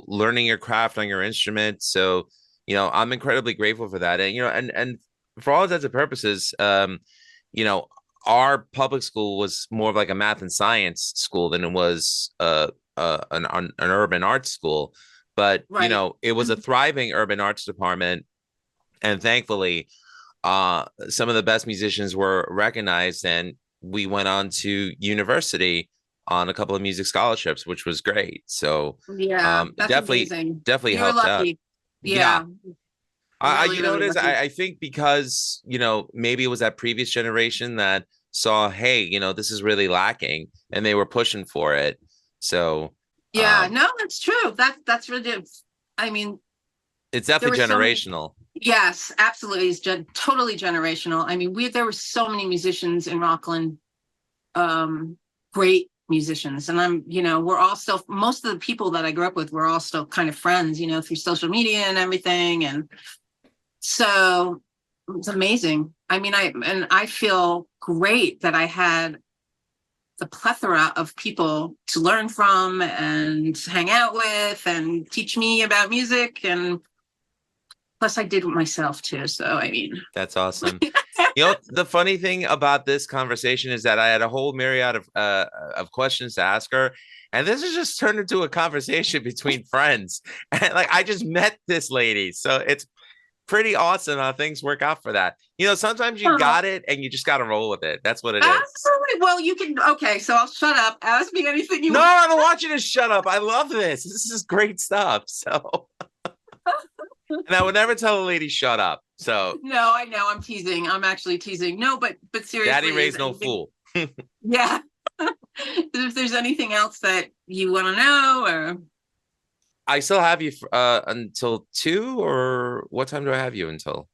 Speaker 1: learning your craft on your instrument. So, I'm incredibly grateful for that. And, and for all intents and purposes, our public school was more of like a math and science school than it was an urban arts school. But,
Speaker 2: Right.
Speaker 1: It was a thriving urban arts department. And thankfully, some of the best musicians were recognized, and we went on to university on a couple of music scholarships, which was great. So
Speaker 2: Yeah, that's
Speaker 1: definitely
Speaker 2: amazing.
Speaker 1: definitely
Speaker 2: You're
Speaker 1: helped out.
Speaker 2: lucky. Yeah. Really,
Speaker 1: You know what it
Speaker 2: really
Speaker 1: is?
Speaker 2: lucky.
Speaker 1: I think because, maybe it was that previous generation that saw, hey, this is really lacking, and they were pushing for it. So
Speaker 2: Yeah, no, that's true. That's really, I mean,
Speaker 1: it's definitely
Speaker 2: there were so many-
Speaker 1: generational.
Speaker 2: yes, absolutely. It's totally generational. I mean, there were so many musicians in Rockland, great musicians. And we're all still, most of the people that I grew up with, we're all still kind of friends, through social media and everything. And so it's amazing. I mean, I feel great that I had the plethora of people to learn from and hang out with and teach me about music. And plus I did it myself too. So, I mean,
Speaker 1: That's awesome. The funny thing about this conversation is that I had a whole myriad of questions to ask her, and this has just turned into a conversation between friends. And like, I just met this lady, so it's pretty awesome how things work out for that. Sometimes you got it and you just got to roll with it. That's what it is.
Speaker 2: absolutely. Well, you can. Okay, so I'll shut up. Ask me anything you
Speaker 1: No,
Speaker 2: want.
Speaker 1: I don't want you to shut up. I love this. This is great stuff. So, and I would never tell a lady shut up. So,
Speaker 2: No, I know. I'm teasing. I'm actually teasing. No, but seriously,
Speaker 1: daddy raised no
Speaker 2: anything-
Speaker 1: fool.
Speaker 2: Yeah. If there's anything else that you want to know, or
Speaker 1: I still have you until 2, or what time do I have you until?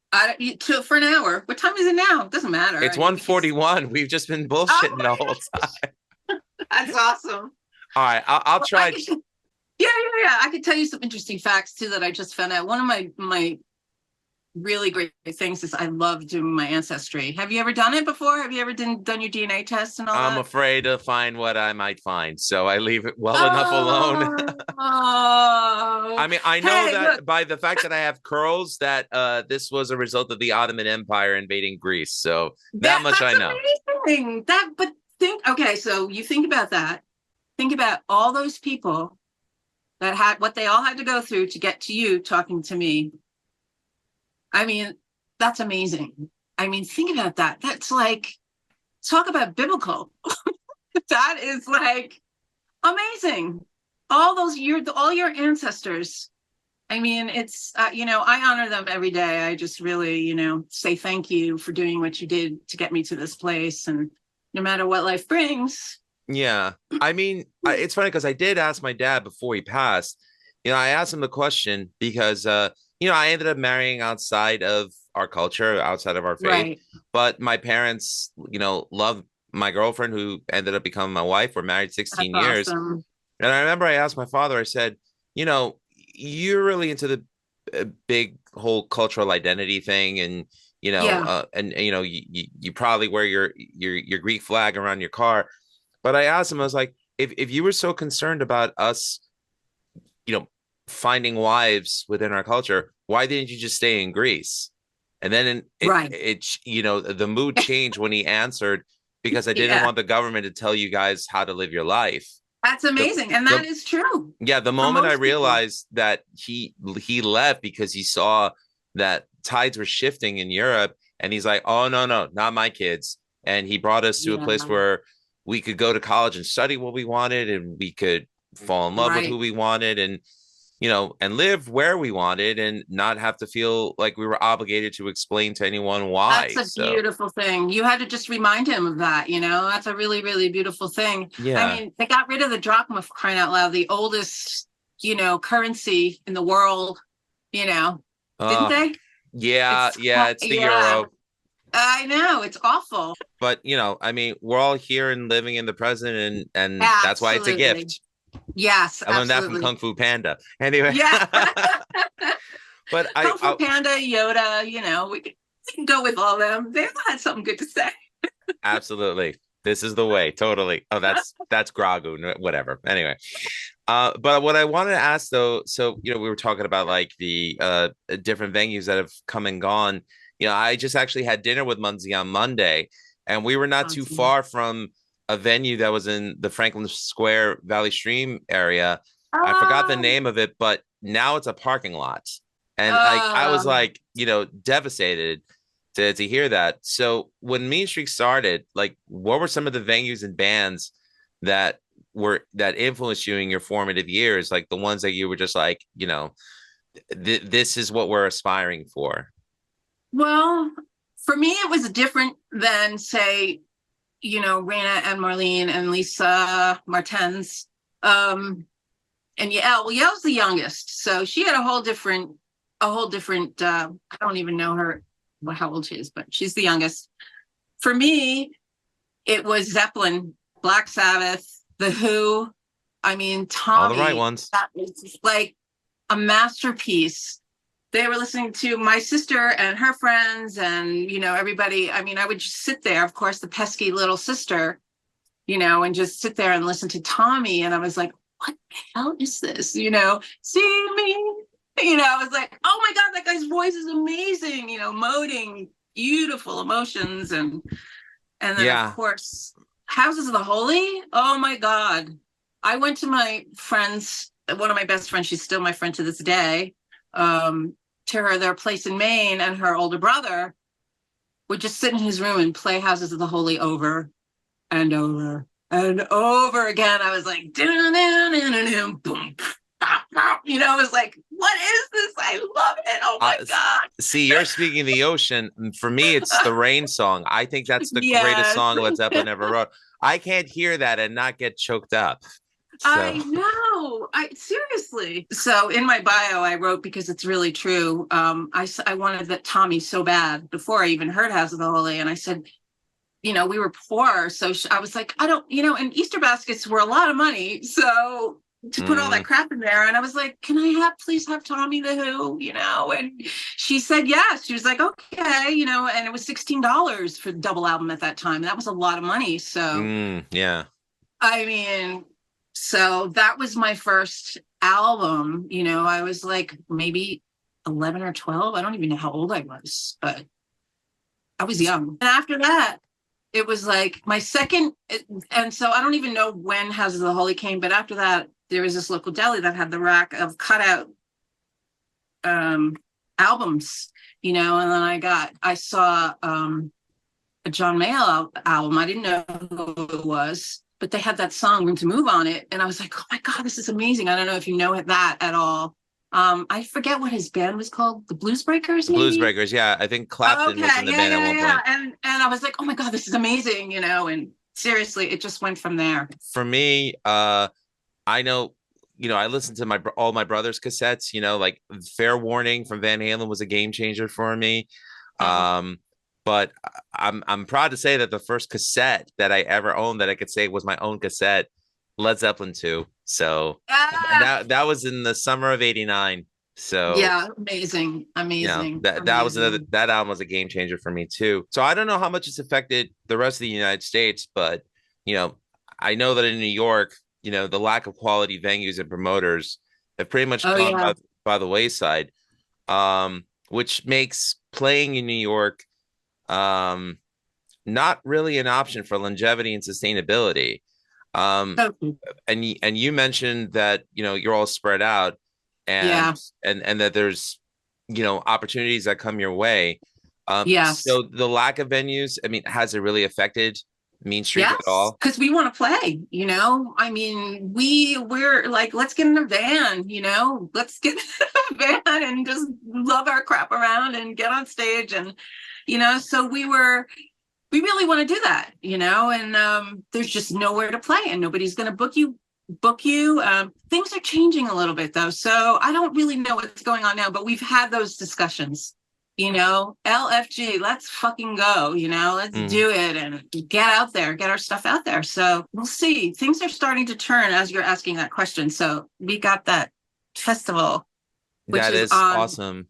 Speaker 2: for an hour. What time is it now? It doesn't matter.
Speaker 1: It's
Speaker 2: I mean,
Speaker 1: 1:41. We've just been bullshitting the whole time.
Speaker 2: That's awesome.
Speaker 1: All right, I'll try.
Speaker 2: Yeah. I could tell you some interesting facts too that I just found out. One of my really great things is I love doing my ancestry. Have you ever done it before? Have you ever done your DNA test and all
Speaker 1: I'm
Speaker 2: that?
Speaker 1: afraid to find what I might find, so I leave it well enough alone.
Speaker 2: Oh.
Speaker 1: I mean, I know
Speaker 2: Hey,
Speaker 1: that
Speaker 2: look.
Speaker 1: by the fact that I have curls, that this was a result of the Ottoman Empire invading Greece. So that much I know.
Speaker 2: Amazing. Okay, so you think about that. think about all those people that had what they all had to go through to get to you talking to me. I mean, that's amazing. I mean, think about that. That's like, talk about biblical. That is like amazing. All your ancestors. I mean, it's, I honor them every day. I just really, say thank you for doing what you did to get me to this place. And no matter what life brings.
Speaker 1: Yeah. I mean, it's funny because I did ask my dad before he passed. I asked him the question because, I ended up marrying outside of our culture, outside of our faith.
Speaker 2: Right.
Speaker 1: But my parents, loved my girlfriend who ended up becoming my wife. We're married 16
Speaker 2: That's
Speaker 1: years.
Speaker 2: awesome.
Speaker 1: And I remember I asked my father, I said, you're really into the big whole cultural identity thing. And, you probably wear your Greek flag around your car. But I asked him, I was like, if you were so concerned about us, finding wives within our culture, why didn't you just stay in Greece? And then the mood changed when he answered, because I didn't want the government to tell you guys how to live your life.
Speaker 2: That's amazing. And that is true.
Speaker 1: Yeah. The moment I realized that he left because he saw that tides were shifting in Europe, and he's like, oh, no, not my kids. And he brought us to a place where we could go to college and study what we wanted, and we could fall in love with who we wanted, and and live where we wanted, and not have to feel like we were obligated to explain to anyone why.
Speaker 2: That's a beautiful thing. You had to just remind him of that, That's a really, really beautiful thing.
Speaker 1: Yeah.
Speaker 2: I mean, they got rid of the drachma, for crying out loud, the oldest, currency in the world, didn't they?
Speaker 1: Yeah, it's the euro.
Speaker 2: I know, it's awful.
Speaker 1: But, I mean, we're all here and living in the present, and that's why it's a gift.
Speaker 2: Yes,
Speaker 1: I learned that from Kung Fu Panda. Anyway.
Speaker 2: Yeah.
Speaker 1: But
Speaker 2: Kung Fu Panda, Yoda, we can go with all them. They all had something good to say.
Speaker 1: Absolutely. This is the way. Totally. Oh, that's Grogu, whatever. Anyway. But what I wanted to ask though, so, we were talking about like the different venues that have come and gone. I just actually had dinner with Munsey on Monday, and we were not too far from a venue that was in the Franklin Square Valley Stream area. I forgot the name of it, but now it's a parking lot. And I was like, devastated to hear that. So when Meanstreak started, like, what were some of the venues and bands that influenced you in your formative years? Like the ones that you were just like, this is what we're aspiring for.
Speaker 2: Well, for me, it was different than, say, Raina and Marlene and Lisa Martens. And Yael's the youngest. So she had a whole different, I don't even know her, how old she is, but she's the youngest. For me, it was Zeppelin, Black Sabbath, The Who. I mean, Tommy.
Speaker 1: All the right ones.
Speaker 2: That was like a masterpiece. They were listening to my sister and her friends and, everybody. I mean, I would just sit there, of course, the pesky little sister, and just sit there and listen to Tommy. And I was like, what the hell is this? See me? I was like, oh my God, that guy's voice is amazing, moding beautiful emotions. And then, of course, Houses of the Holy. Oh my God. I went to my friend's, one of my best friends, she's still my friend to this day, to their place in Maine, and her older brother would just sit in his room and play Houses of the Holy over and over and over again. I was like, boom. I was like, what is this? I love it. Oh my God.
Speaker 1: See, you're speaking the ocean. For me, it's the Rain song. I think that's the greatest song Led Zeppelin ever wrote. I can't hear that and not get choked up. So.
Speaker 2: I know. Seriously. So in my bio, I wrote, because it's really true. I wanted that Tommy so bad before I even heard House of the Holy. And I said, we were poor. So I was like, I don't, and Easter baskets were a lot of money. So to put all that crap in there. And I was like, can I please have Tommy the Who, and she said, yes. She was like, okay, and it was $16 for the double album at that time. And that was a lot of money. So
Speaker 1: yeah.
Speaker 2: I mean, so that was my first album. I was like maybe 11 or 12. I don't even know how old I was, but I was young. And after that, it was like my second, and so I don't even know when Houses of the Holy came, but after that, there was this local deli that had the rack of cutout albums, and then I saw a John Mayall album. I didn't know who it was, but they had that song Room to Move on it, and I was like, oh my God, this is amazing. I don't know if you know that at all. I forget what his band was called. The Blues Breakers, maybe?
Speaker 1: Blues Breakers, yeah. I think Clapton was in the band at one point.
Speaker 2: And I was like, oh my God, this is amazing, and seriously, it just went from there.
Speaker 1: For me, I know, I listened to all my brother's cassettes, like Fair Warning from Van Halen was a game changer for me. But I'm proud to say that the first cassette that I ever owned that I could say was my own cassette, Led Zeppelin 2. So that was in the summer of '89. So
Speaker 2: yeah, amazing.
Speaker 1: That was that album was a game changer for me too. So I don't know how much it's affected the rest of the United States, but I know that in New York, the lack of quality venues and promoters have pretty much gone by the wayside, which makes playing in New York not really an option for longevity and sustainability. And you mentioned that you're all spread out, and that there's opportunities that come your way.
Speaker 2: Yes.
Speaker 1: So the lack of venues, I mean, has it really affected Meanstreak at all?
Speaker 2: Because we want to play. I mean, we're like, let's get in a van. Let's get in a van and just love our crap around and get on stage, and so we really want to do that, and there's just nowhere to play, and nobody's going to book you. Things are changing a little bit though, so I don't really know what's going on now, but we've had those discussions. LFG, let's fucking go. Let's do it and get out there, get our stuff out there. So we'll see. Things are starting to turn as you're asking that question. So we got that festival, which is
Speaker 1: awesome,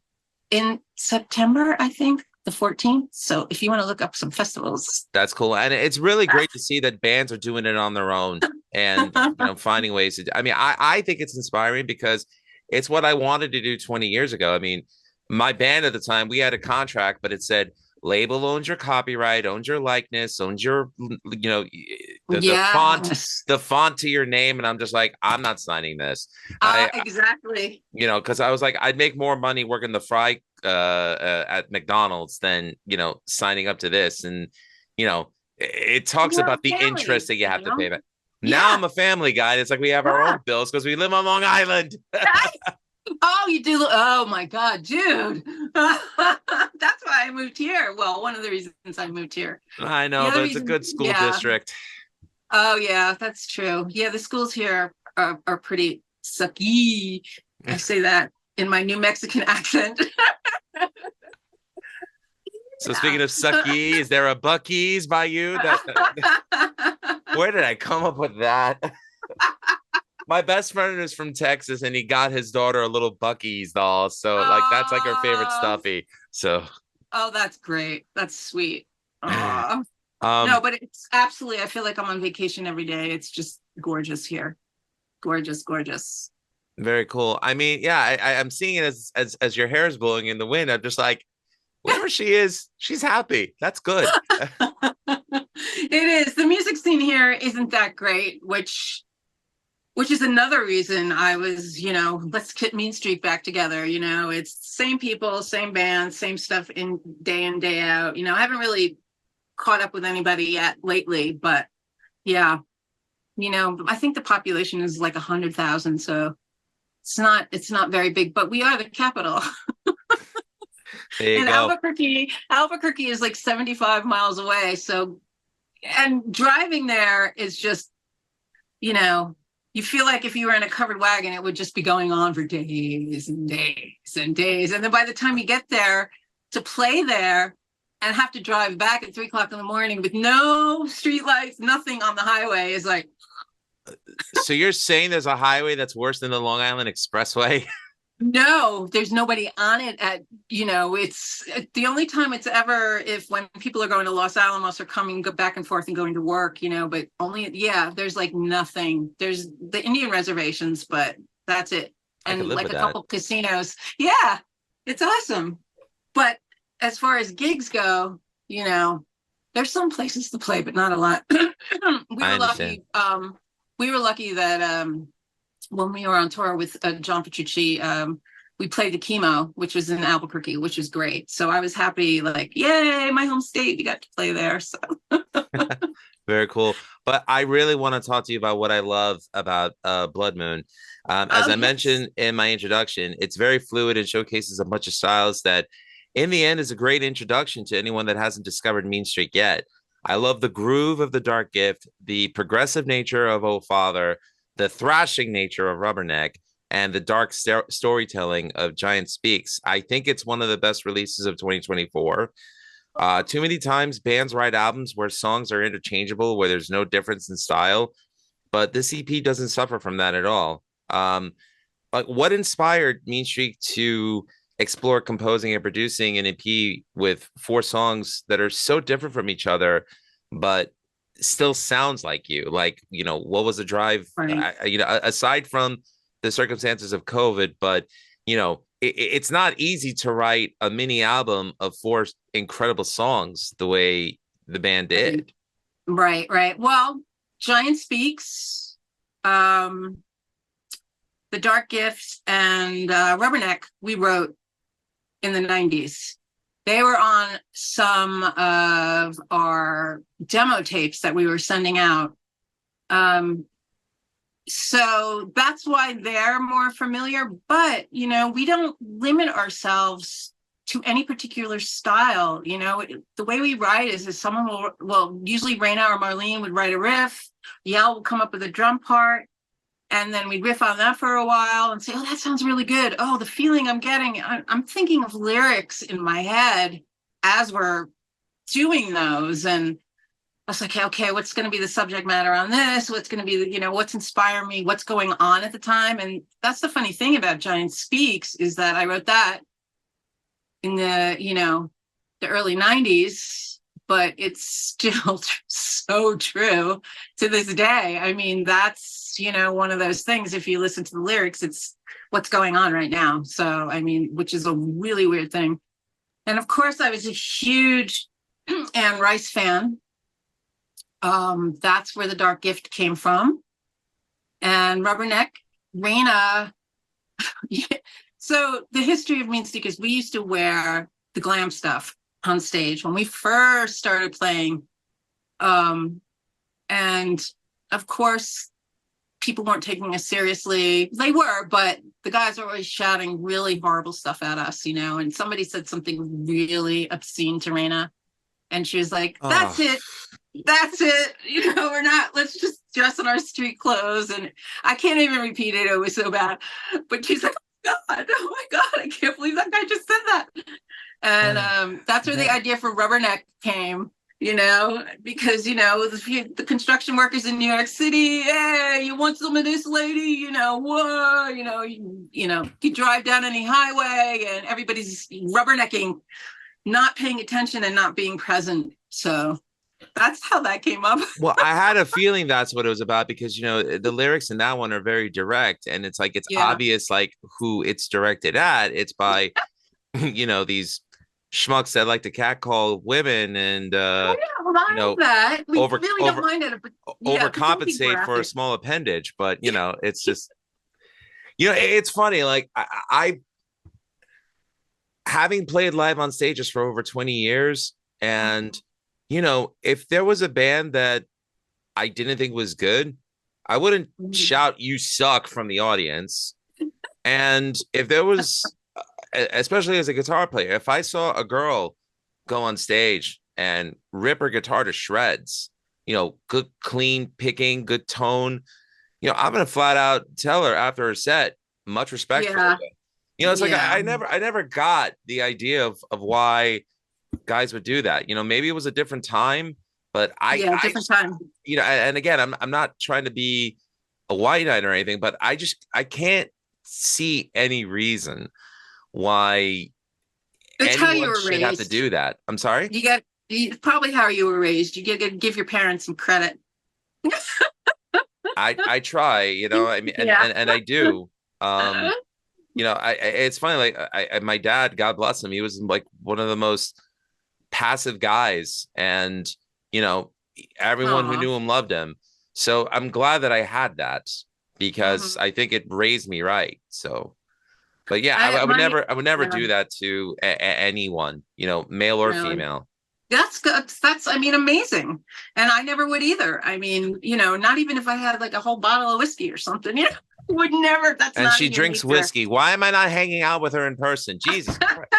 Speaker 2: in September, I think. The 14th. So if you want to look up some festivals,
Speaker 1: that's cool. And it's really great to see that bands are doing it on their own and finding ways to I mean, I think it's inspiring because it's what I wanted to do 20 years ago. I mean, my band at the time, we had a contract, but it said label owns your copyright, owns your likeness, owns your the font to your name, and I'm just like, I'm not signing this.
Speaker 2: Exactly.
Speaker 1: Because I was like, I'd make more money working the fry at McDonald's than signing up to this, and it talks about the interest that you have to pay back. Now I'm a family guy. It's like we have our own bills because we live on Long Island.
Speaker 2: Oh, you do? Oh my God, dude. That's why I moved here. Well, one of the reasons I moved here.
Speaker 1: I know, but it's a good school district.
Speaker 2: Oh yeah, that's true. Yeah, the schools here are pretty sucky. I say that in my New Mexican accent.
Speaker 1: So speaking of sucky, is there a Buc-ee's by you? Where did I come up with that? My best friend is from Texas, and he got his daughter a little Buc-ee's doll. So that's like her favorite stuffy. So. Oh,
Speaker 2: that's great. That's sweet. No, but it's absolutely, I feel like I'm on vacation every day. It's just gorgeous here. Gorgeous, gorgeous.
Speaker 1: Very cool. I mean, yeah, I'm seeing it as your hair is blowing in the wind. I'm just like, wherever she is, she's happy. That's good.
Speaker 2: It is. The music scene here isn't that great, which is another reason I was, let's get Meanstreak back together. It's same people, same bands, same stuff in day out. I haven't really caught up with anybody yet lately, but yeah, I think the population is like 100,000. So it's not very big, but we are the capital.
Speaker 1: There you go.
Speaker 2: Albuquerque is like 75 miles away. So, and driving there is just, you feel like if you were in a covered wagon, it would just be going on for days and days and days. And then by the time you get there to play there and have to drive back at 3:00 in the morning with no streetlights, nothing on the highway is like.
Speaker 1: So you're saying there's a highway that's worse than the Long Island Expressway?
Speaker 2: No, there's nobody on it it's the only time it's ever when people are going to Los Alamos or coming back and forth and going to work, but only, there's like nothing. There's the Indian reservations, but that's it. And like a couple casinos. Yeah, it's awesome. But as far as gigs go, there there's some places to play, but not a lot.
Speaker 1: I understand.
Speaker 2: We were lucky that when we were on tour with John Petrucci, we played the Chemo, which was in Albuquerque, which was great. So I was happy, like, yay, my home state, we got to play there. So
Speaker 1: Very cool. But I really want to talk to you about what I love about Blood Moon. As I mentioned in my introduction, it's very fluid and showcases a bunch of styles that in the end is a great introduction to anyone that hasn't discovered Meanstreak yet. I love the groove of the Dark Gift, the progressive nature of Oh Father, the thrashing nature of Rubberneck, and the dark storytelling of Giant Speaks. I think it's one of the best releases of 2024. Too many times bands write albums where songs are interchangeable, where there's no difference in style, but this EP doesn't suffer from that at all. Like, what inspired Meanstreak to explore composing and producing an EP with 4 songs that are so different from each other, but still sounds like you? Like, you know, what was the drive,
Speaker 2: right.
Speaker 1: Aside from the circumstances of COVID, but, you know, it's not easy to write a mini album of 4 incredible songs the way the band did.
Speaker 2: Right. Well, Giant Speaks, The Dark Gift, and Rubberneck, we wrote in the 90s. They were on some of our demo tapes that we were sending out. So that's why they're more familiar, but, you know, we don't limit ourselves to any particular style. You know, the way we write is someone will usually Raina or Marlene would write a riff, Yell will come up with a drum part, and then we'd riff on that for a while and say, oh, that sounds really good. Oh, the feeling I'm getting, I'm thinking of lyrics in my head as we're doing those. And I was like, okay, what's going to be the subject matter on this? What's going to be, you know, what's inspiring me? What's going on at the time? And that's the funny thing about Giant Speaks is that I wrote that in the, you know, the early 90s, but it's still so true to this day. I mean, that's, you know, one of those things, if you listen to the lyrics, it's what's going on right now. So, I mean, which is a really weird thing. And of course, I was a huge Anne Rice fan. That's where the Dark Gift came from. And Rubberneck, Raina. So the history of Meanstreak is we used to wear the glam stuff on stage when we first started playing. And of course, people weren't taking us seriously. They were, but the guys were always shouting really horrible stuff at us, you know, and somebody said something really obscene to Raina. And she was like, that's it. You know, let's just dress in our street clothes. And I can't even repeat it. It was so bad. But she's like, oh my God, I can't believe that guy just said that. And that's where the idea for Rubberneck came, you know, because, you know, the construction workers in New York City, hey, you want some of this, lady? You know, whoa, you drive down any highway and everybody's rubbernecking, not paying attention and not being present. So that's how that came up.
Speaker 1: Well, I had a feeling that's what it was about because, you know, the lyrics in that one are very direct and it's like, it's obvious, like who it's directed at. It's by, you know, these schmucks that like to catcall women and, you know,
Speaker 2: that. We really don't mind it. But,
Speaker 1: overcompensate for a small appendage. But, you know, it's just, you know, it's funny. Like I having played live on stages for over 20 years and, you know, if there was a band that I didn't think was good, I wouldn't shout, you suck from the audience. And if there was, especially as a guitar player, if I saw a girl go on stage and rip her guitar to shreds, you know, good, clean picking, good tone, you know, I'm going to flat out tell her after her set, much respect for her. You know, it's like, I never got the idea of why guys would do that. You know, maybe it was a different time, but different time. You know, and again, I'm not trying to be a white knight or anything, but I can't see any reason why anyone should have to do that. I'm sorry?
Speaker 2: Probably how you were raised. You got to give your parents some credit.
Speaker 1: I try, you know, I mean, and I do. You know, it's funny, like my dad, God bless him, he was like one of the most passive guys. And, you know, everyone who
Speaker 2: Aw.
Speaker 1: knew him loved him. So I'm glad that I had that because I think it raised me right. So, but yeah,
Speaker 2: I my
Speaker 1: I would never
Speaker 2: yeah,
Speaker 1: do that to anyone, you know, male or
Speaker 2: really.
Speaker 1: female.
Speaker 2: That's good. That's, I mean, amazing. And I never would either. I mean, not even if I had like a whole bottle of whiskey or something, would never. That's
Speaker 1: And
Speaker 2: not
Speaker 1: she
Speaker 2: in your
Speaker 1: drinks
Speaker 2: nature.
Speaker 1: whiskey. Why am I not hanging out with her in person? Jesus Christ.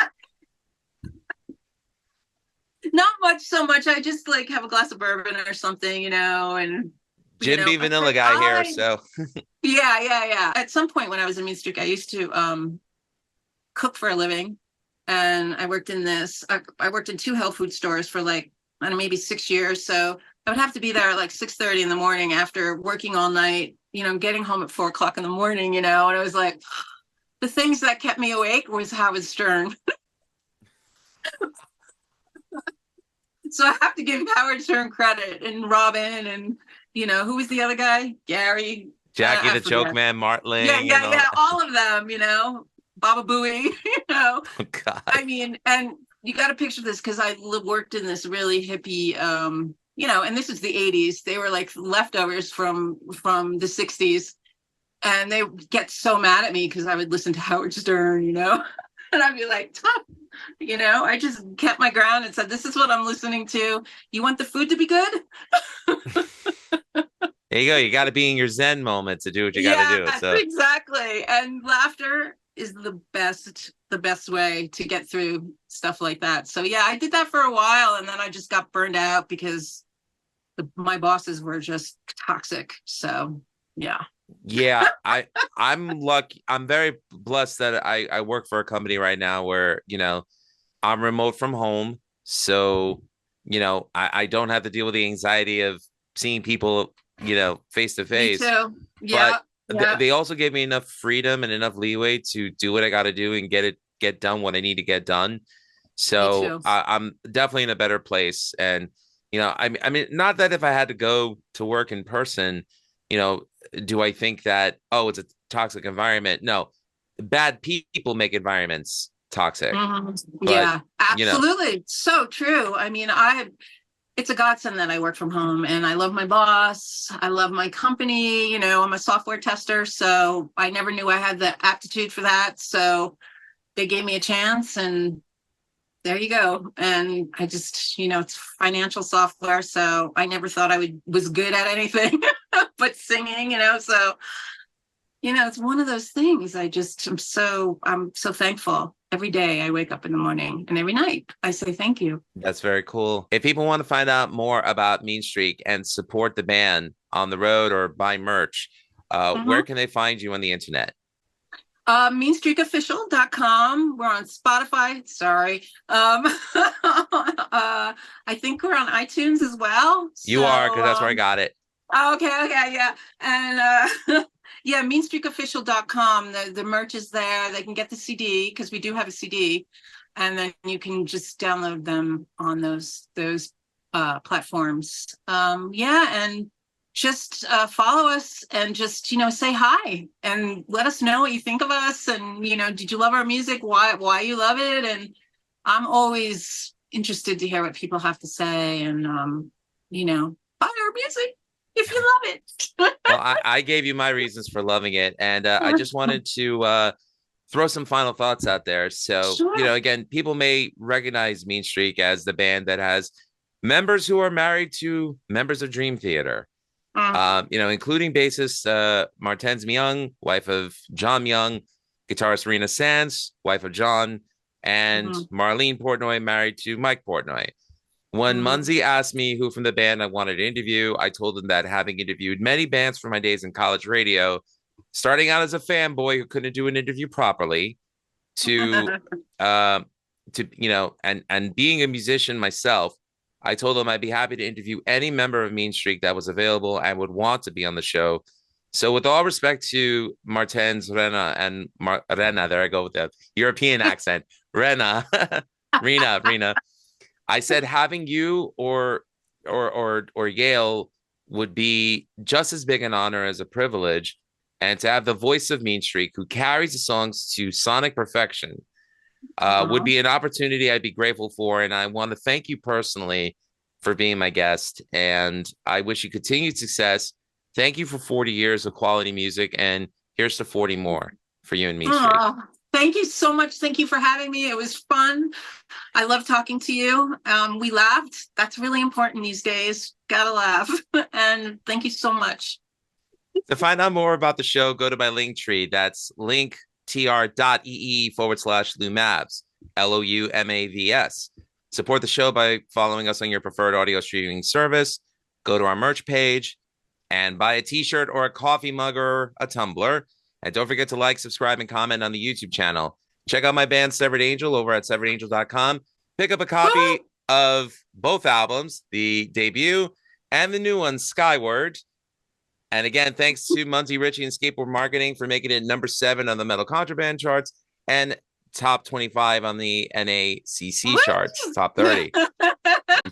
Speaker 2: Not much, so much. I just like have a glass of bourbon or something, and
Speaker 1: Jim B.
Speaker 2: but
Speaker 1: Vanilla guy here. So
Speaker 2: yeah. At some point when I was in Meanstreak, I used to cook for a living, and I worked in I worked in two health food stores for like, I don't know, maybe 6 years. So I would have to be there at like 6:30 in the morning after working all night, getting home at 4 o'clock in the morning, and it was like the things that kept me awake was Howard Stern. So I have to give Howard Stern credit, and Robin, and who was the other guy? Gary.
Speaker 1: Jackie
Speaker 2: I
Speaker 1: the
Speaker 2: forget.
Speaker 1: Joke Man, Martling.
Speaker 2: Yeah. All of them, Baba Booey,
Speaker 1: Oh, God.
Speaker 2: I mean, and you got to picture this because I worked in this really hippie, and this is the 80s. They were like leftovers from the 60s. And they would get so mad at me because I would listen to Howard Stern, and I'd be like, tough. I just kept my ground and said, this is what I'm listening to. You want the food to be good?
Speaker 1: There you go. You got to be in your Zen moment to do what you got to do. So
Speaker 2: Exactly. And laughter is the best way to get through stuff like that. So yeah, I did that for a while, and then I just got burned out because my bosses were just toxic. So yeah.
Speaker 1: Yeah, I'm lucky. I'm very blessed that I work for a company right now where, I'm remote from home. So, I don't have to deal with the anxiety of seeing people, face to
Speaker 2: Me
Speaker 1: face.
Speaker 2: too. Yeah.
Speaker 1: But they also gave me enough freedom and enough leeway to do what I got to do and get done what I need to get done. So I'm definitely in a better place. And, I mean, not that if I had to go to work in person, do I think that, it's a toxic environment? No, bad people make environments toxic. But,
Speaker 2: yeah, absolutely. So true. I mean, it's a godsend that I work from home, and I love my boss. I love my company. I'm a software tester, so I never knew I had the aptitude for that. So they gave me a chance, and there you go. And I just, it's financial software, so I never thought I was good at anything but singing, so, it's one of those things. I'm so thankful. Every day I wake up in the morning, and every night I say thank you.
Speaker 1: That's very cool. If people want to find out more about Meanstreak and support the band on the road or buy merch, where can they find you on the internet?
Speaker 2: Meanstreakofficial.com. We're on Spotify. Sorry. I think we're on iTunes as well.
Speaker 1: You are, because that's where I got it.
Speaker 2: Okay, yeah. And yeah, meanstreakofficial.com. The merch is there. They can get the CD because we do have a CD, and then you can just download them on those platforms. And just follow us, and just say hi and let us know what you think of us, and did you love our music, why you love it. And I'm always interested to hear what people have to say, and buy our music if you love it.
Speaker 1: Well, I gave you my reasons for loving it, and I just wanted to throw some final thoughts out there. So,
Speaker 2: Sure.
Speaker 1: Again, people may recognize Meanstreak as the band that has members who are married to members of Dream Theater. Including bassist Martens Myung, wife of John Myung, guitarist Rena Sands, wife of John, and Marlene Portnoy, married to Mike Portnoy. When Munsey asked me who from the band I wanted to interview, I told him that having interviewed many bands from my days in college radio, starting out as a fanboy who couldn't do an interview properly, to and being a musician myself, I told him I'd be happy to interview any member of Meanstreak that was available and would want to be on the show. So with all respect to Martens, Rena, and Rena, there I go with the European accent, Rena, I said having you or Yale would be just as big an honor as a privilege, and to have the voice of Meanstreak, who carries the songs to sonic perfection, would be an opportunity I'd be grateful for. And I want to thank you personally for being my guest, and I wish you continued success. Thank you for 40 years of quality music, and here's to 40 more for you and me.
Speaker 2: Thank you so much. Thank you for having me. It was fun. I love talking to you. We laughed. That's really important these days. Gotta laugh. And thank you so much.
Speaker 1: To find out more about the show, go to my link tree. That's linktr.ee/LouMavs, LOUMAVS. Support the show by following us on your preferred audio streaming service. Go to our merch page and buy a t-shirt or a coffee mug or a tumbler. And don't forget to like, subscribe, and comment on the YouTube channel. Check out my band, Severed Angel, over at severedangel.com. Pick up a copy of both albums, the debut and the new one, Skyward. And again, thanks to Munsey, Ricci, and Skateboard Marketing for making it number 7 on the Metal Contraband charts and top 25 on the NACC charts, top 30.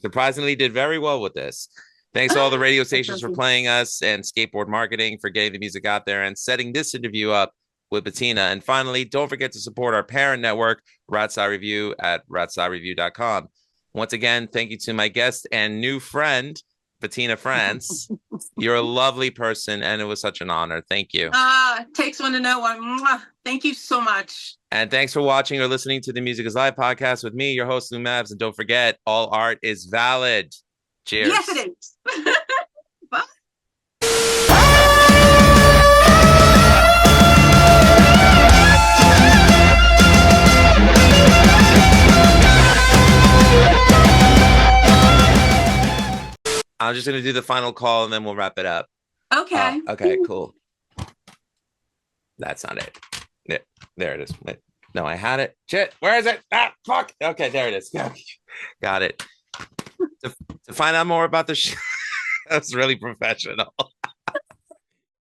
Speaker 1: Surprisingly did very well with this. Thanks to all the radio stations for playing us, and Skateboard Marketing for getting the music out there and setting this interview up with Bettina. And finally, don't forget to support our parent network, Ratsai Review, at ratsai.review.com. Once again, thank you to my guest and new friend, Bettina France. You're a lovely person, and it was such an honor. Thank you.
Speaker 2: Takes one to know one. Thank you so much.
Speaker 1: And thanks for watching or listening to the Music is Live podcast with me, your host, Lou Mavs. And don't forget, all art is valid. Cheers.
Speaker 2: Yes, it is. Bye.
Speaker 1: I'm just going to do the final call and then we'll wrap it up.
Speaker 2: Okay.
Speaker 1: Okay, cool. That's not it. There it is. No, I had it. Shit, where is it? Ah, fuck. Okay, there it is. Got it. To find out more about the show, that's really professional.